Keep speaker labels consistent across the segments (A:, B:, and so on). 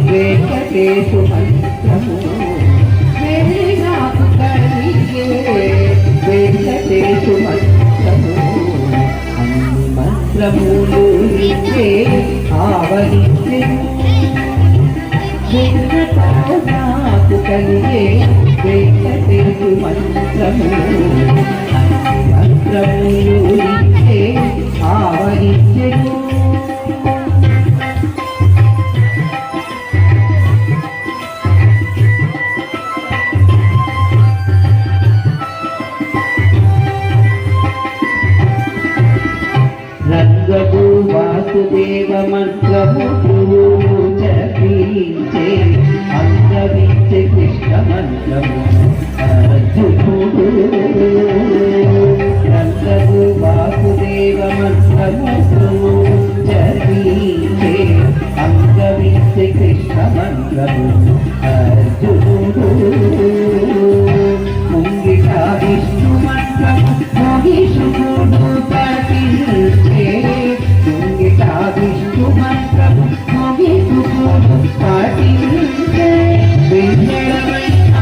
A: వెంకటేశు మంత్రము నాకు కలిగే వెంకటేశు మంత్రము అన్ని మంత్రములు ఇచ్చే ఆవరించెను నాకు కలిగే వెంకటేశు మంత్రము అన్ని మంత్రములు ఇచ్చే ఆవరించెను రంగపు వాసుదేవ మంత్రము జపించే అంగవించే కృష్ణ మంత్రము అర్జునుడు రంగపు వాసుదేవ మంత్రము జపించే అంగవించే కృష్ణ మంత్రము అర్జునుడు ముంగిట విష్ణు మంత్రము మహిషుడు పఠించే ముంగిట విష్ణు మంత్రము మహిషుడు పఠించే వెంకటేశు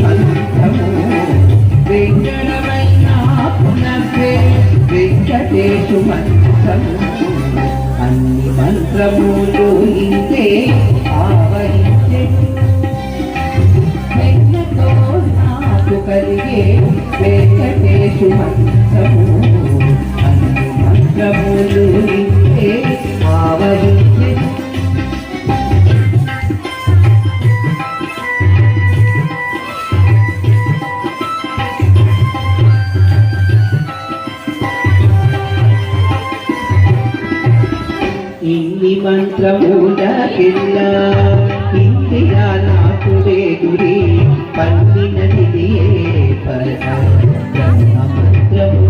A: మంత్రము వెంకటేశు మంత్రము అన్ని మంత్రములు ఇంతే ఆవరించే నాకు కలిగే వెంకటేశు మంత్రము అన్ని మంత్రములు ఇంతే ఆవరించే ఇన్ని మంత్రముల కిల్ల ఇందిరా నాకు వేదురి పల్లినది బ్రహ్మ మంత్రము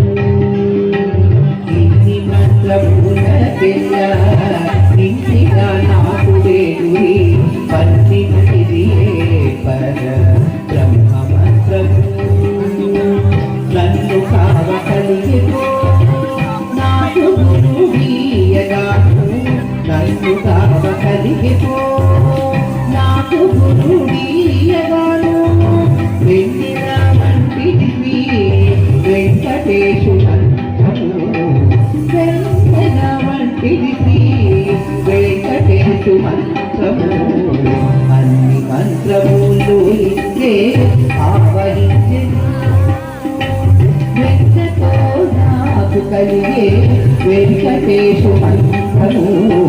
A: ఇన్ని మంత్రముల కిల్ల ఇందిరా నాకు వేదురి పల్లినది బ్రహ్మ మంత్రము నన్ను కావ కలిగిపో నాకు గురువీయగాను నన్ను కావ కలిగిపో నాకు గురువీయగాను వెన్నెల వంటివి వెంకటేశు మంత్రము వెన్నెల వంటివి వెంకటేశు మంత్రము అన్ని మంత్రములు ఇచ్చే ఆవరించే నాకు కలిగే వెంకటేశు మంత్రము